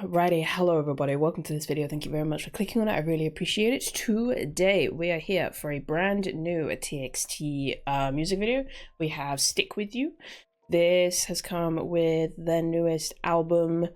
Alrighty, hello everybody, welcome to this video. Thank you very much for clicking on it, I really appreciate it. Today we are here for a brand new TXT music video. We have Stick With You. This has come with their newest album,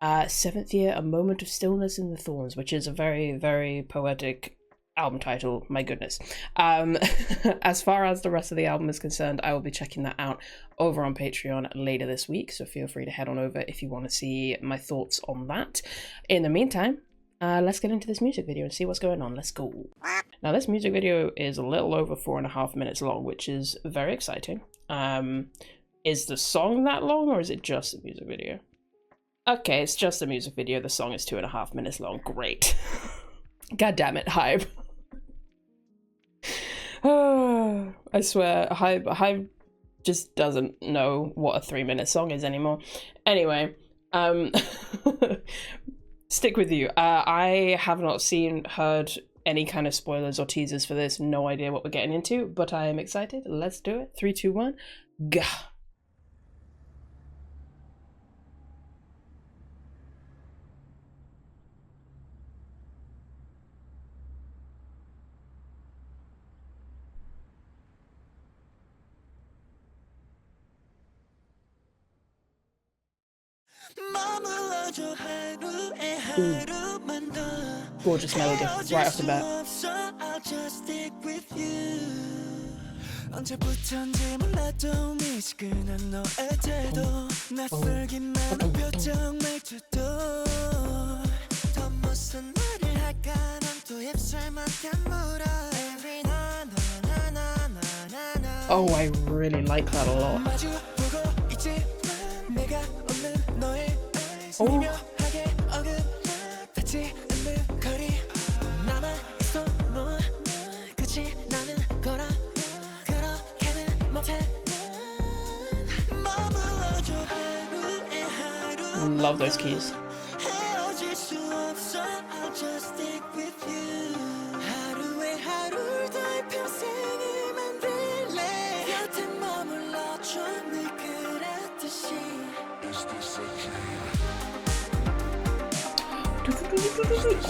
7th Year, A Moment of Stillness in the Thorns, which is a very, very poetic album title, my goodness. As far as the rest of the album is concerned, I will be checking that out over on Patreon later this week, so feel free to head on over if you want to see my thoughts on that. In the meantime, let's get into this music video and see what's going on. Let's go. Now, this music video is a little over 4.5 minutes long, which is very exciting. Is the song that long, or is it just a music video? Okay, it's just a music video. The song is 2.5 minutes long. Great. God damn it, Hype. I swear, Hype just doesn't know what a 3-minute song is anymore. Anyway, Stick With You. I have not heard any kind of spoilers or teasers for this. No idea what we're getting into, but I am excited. Let's do it. 3, 2, 1, go. Ooh. Gorgeous melody right off the bat. Oh, I really like that a lot. Oh. Love those keys.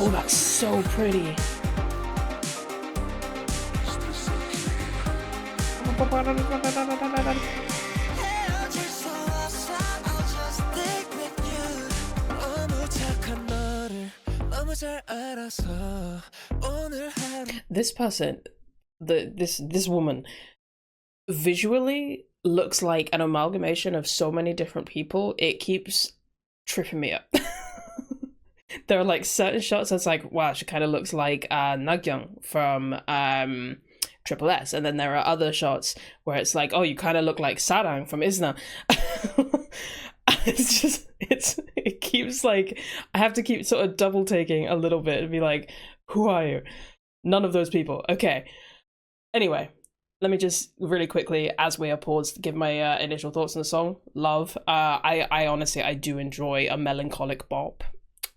Oh, that's so pretty. This person, this woman, visually looks like an amalgamation of so many different people. It keeps tripping me up. There are like certain shots that's like, wow, she kind of looks like Nagyang from Triple S, and then there are other shots where it's like, oh, you kind of look like Sarang from Isna. It keeps like, I have to keep sort of double taking a little bit and be like, who are you? None of those people. Okay. Anyway, let me just really quickly, as we are paused, give my initial thoughts on the song. Love. I honestly, I do enjoy a melancholic bop.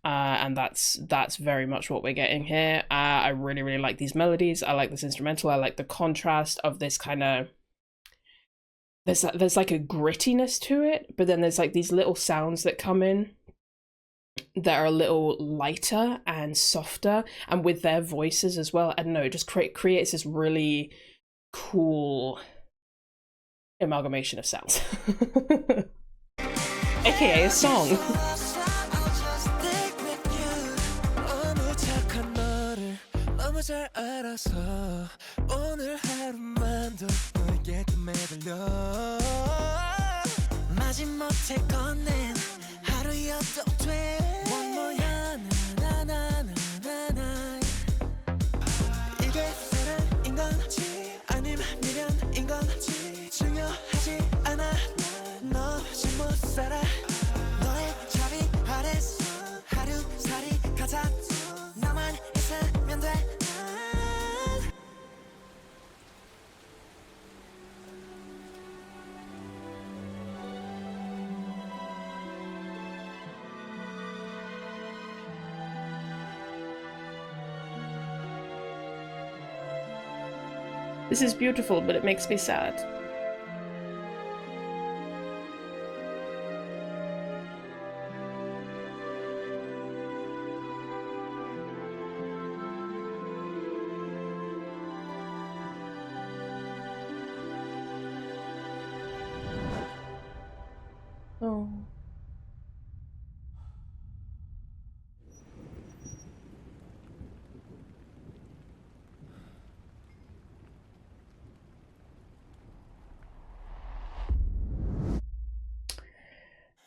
And that's very much what we're getting here. I really, really like these melodies. I like this instrumental. I like the contrast of this kind of, there's like a grittiness to it, but then there's like these little sounds that come in that are a little lighter and softer, and with their voices as well. I don't know, it just creates this really cool amalgamation of sounds. AKA a song. This is beautiful, but it makes me sad.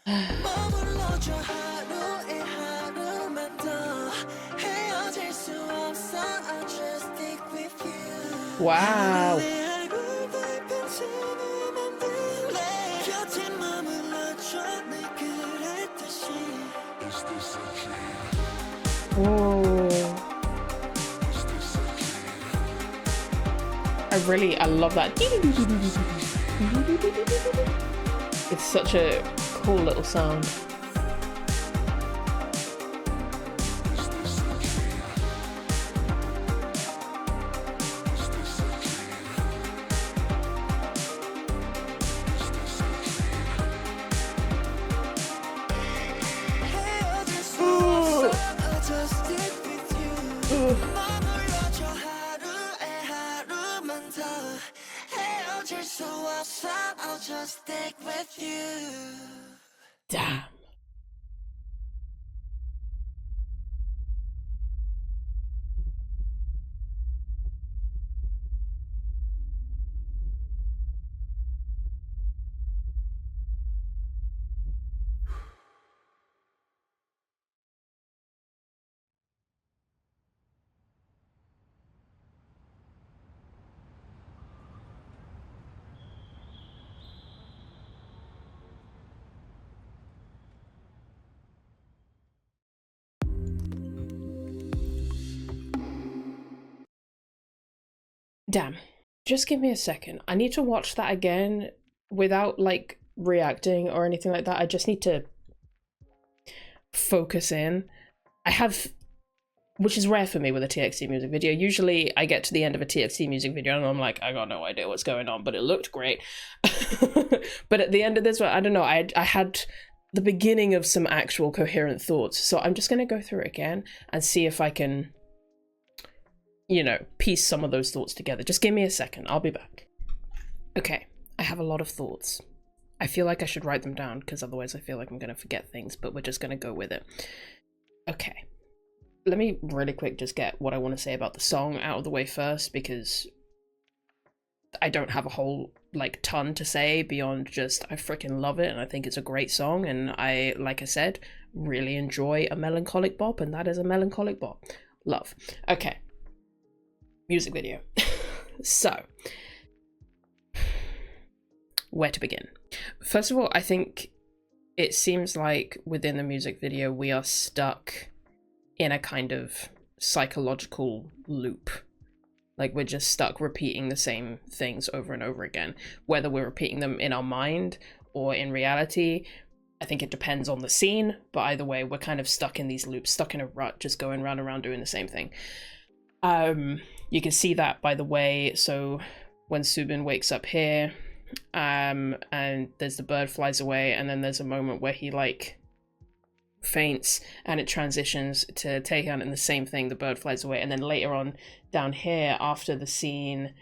Wow. Whoa. I love that. It's such a cool little sound. I'll just stick with you. Damn. Damn. Just give me a second. I need to watch that again without like reacting or anything like that. I just need to focus in. I have, which is rare for me with a TXT music video. Usually I get to the end of a TXT music video and I'm like, I got no idea what's going on, but it looked great. But at the end of this one, I don't know, I had the beginning of some actual coherent thoughts. So I'm just going to go through it again and see if I can, you know, piece some of those thoughts together. Just give me a second. I'll be back. Okay, I have a lot of thoughts. I feel like I should write them down because otherwise I feel like I'm going to forget things, but we're just going to go with it. Okay. Let me really quick just get what I want to say about the song out of the way first, because I don't have a whole like ton to say beyond just I freaking love it and I think it's a great song, and I, like I said, really enjoy a melancholic bop, and that is a melancholic bop. Love. Okay. Music video. So, where to begin? First of all, I think it seems like within the music video we are stuck in a kind of psychological loop. Like we're just stuck repeating the same things over and over again. Whether we're repeating them in our mind or in reality, I think it depends on the scene, but either way, we're kind of stuck in these loops, stuck in a rut, just going round and round doing the same thing. You can see that by the way, so when Subin wakes up here, and there's the bird flies away, and then there's a moment where he like faints and it transitions to Taehyun and the same thing, the bird flies away, and then later on down here after the scene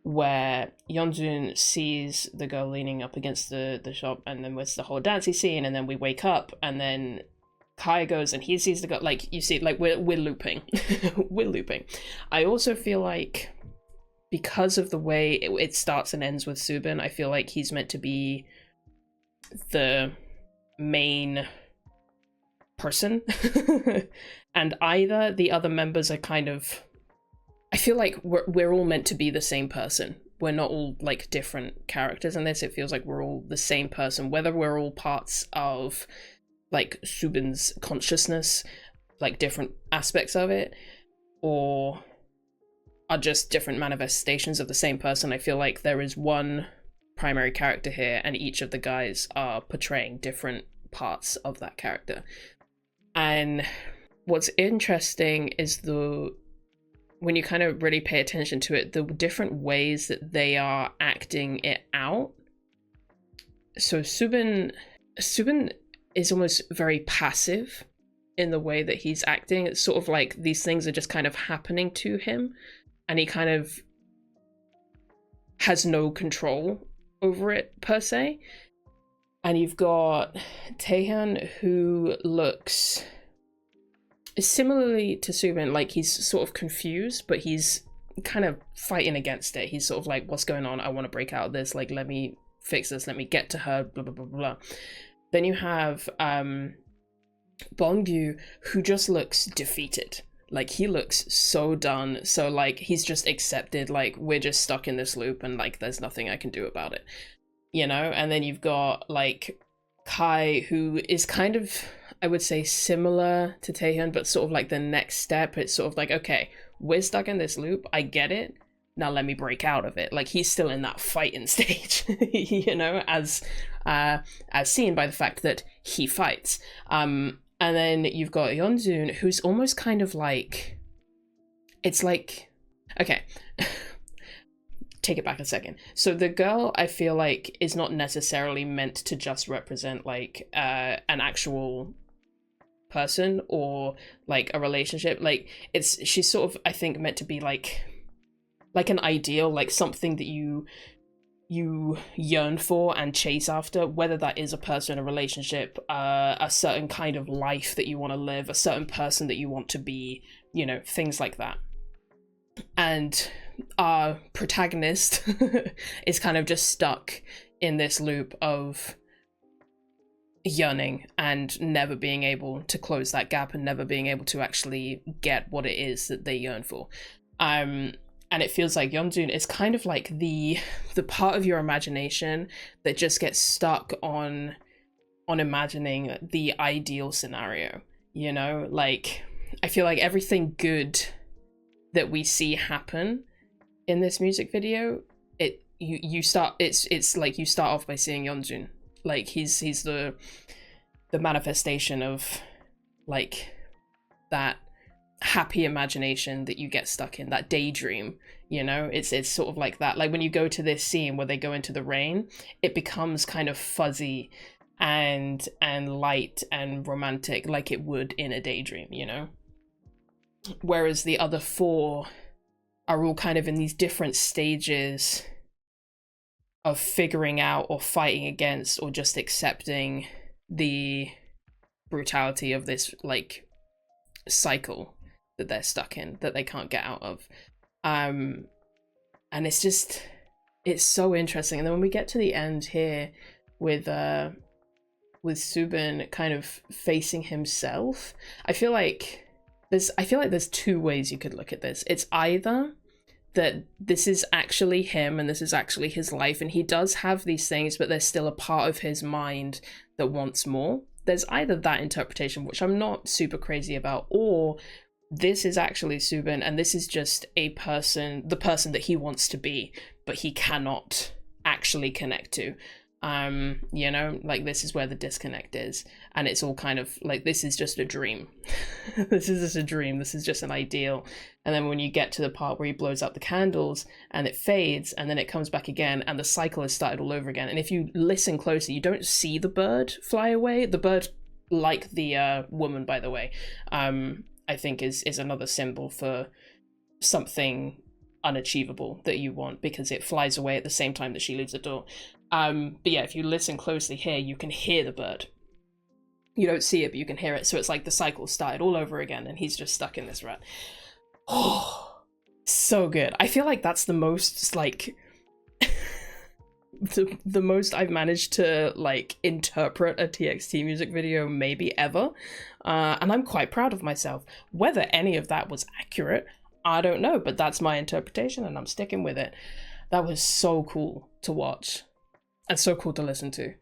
where Yeonjun sees the girl leaning up against the shop, and then with the whole dancing scene, and then we wake up and then Kaia goes and he sees the girl, like you see, like we're looping. We're looping. I also feel like because of the way it starts and ends with Subin, I feel like he's meant to be the main person and either the other members are kind of, I feel like we're all meant to be the same person. We're not all like different characters in this. It feels like we're all the same person, whether we're all parts of like Subin's consciousness, like different aspects of it, or are just different manifestations of the same person. I feel like there is one primary character here and each of the guys are portraying different parts of that character. And what's interesting is when you kind of really pay attention to it, the different ways that they are acting it out. So Subin is almost very passive in the way that he's acting. It's sort of like these things are just kind of happening to him and he kind of has no control over it per se. And you've got Taehyun, who looks similarly to Subin, like he's sort of confused, but he's kind of fighting against it. He's sort of like, what's going on? I want to break out of this. Like, let me fix this. Let me get to her, blah, blah, blah, blah. Then you have Bongyu, who just looks defeated. Like, he looks so done. So, like, he's just accepted, like, we're just stuck in this loop and, like, there's nothing I can do about it. You know? And then you've got, like, Kai, who is kind of, I would say, similar to Taehyun, but sort of like the next step. It's sort of like, okay, we're stuck in this loop. I get it. Now let me break out of it. Like, he's still in that fighting stage, you know, as seen by the fact that he fights. And then you've got Yeonjun, who's almost kind of like, it's like, okay, take it back a second. So the girl, I feel like, is not necessarily meant to just represent like an actual person or like a relationship. Like, she's sort of, I think, meant to be like an ideal, like something that you yearn for and chase after, whether that is a person, a relationship, a certain kind of life that you want to live, a certain person that you want to be, you know, things like that. And our protagonist is kind of just stuck in this loop of yearning and never being able to close that gap and never being able to actually get what it is that they yearn for. And it feels like Yeonjun is kind of like the part of your imagination that just gets stuck on imagining the ideal scenario, you know? Like, I feel like everything good that we see happen in this music video, it's like you start off by seeing Yeonjun. Like, he's the manifestation of like that happy imagination that you get stuck in, that daydream, you know. It's sort of like that. Like, when you go to this scene where they go into the rain, it becomes kind of fuzzy and light and romantic, like it would in a daydream, you know. Whereas the other four are all kind of in these different stages of figuring out or fighting against or just accepting the brutality of this like cycle that they're stuck in, that they can't get out of. And it's so interesting. And then when we get to the end here with Subin kind of facing himself, I feel like there's two ways you could look at this. It's either that this is actually him and this is actually his life and he does have these things, but there's still a part of his mind that wants more. There's either that interpretation, which I'm not super crazy about, or this is actually Subin and this is just the person that he wants to be, but he cannot actually connect to. You know, like, this is where the disconnect is, and it's all kind of like, this is just a dream. This is just a dream, this is just an ideal. And then when you get to the part where he blows out the candles and it fades and then it comes back again and the cycle has started all over again, and if you listen closely, you don't see the bird fly away. The bird, like the woman, by the way, I think is another symbol for something unachievable that you want, because it flies away at the same time that she leaves the door. But yeah, if you listen closely here, you can hear the bird. You don't see it, but you can hear it. So it's like the cycle started all over again and he's just stuck in this rut. Oh, so good. I feel like that's the most, like, the most I've managed to, like, interpret a TXT music video maybe ever. And I'm quite proud of myself. Whether any of that was accurate, I don't know, but that's my interpretation and I'm sticking with it. That was so cool to watch and so cool to listen to.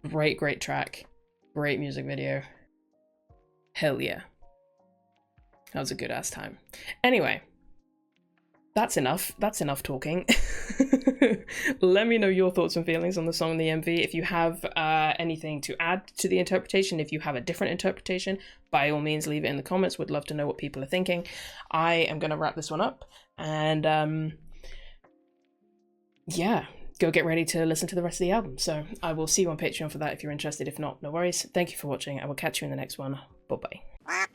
Great track, great music video. Hell yeah. That was a good ass time. Anyway, that's enough talking. Let me know your thoughts and feelings on the song and the MV. If you have anything to add to the interpretation, if you have a different interpretation, by all means leave it in the comments. Would love to know what people are thinking. I am going to wrap this one up and yeah, go get ready to listen to the rest of the album. So I will see you on Patreon for that if you're interested. If not, no worries. Thank you for watching. I will catch you in the next one. Bye bye.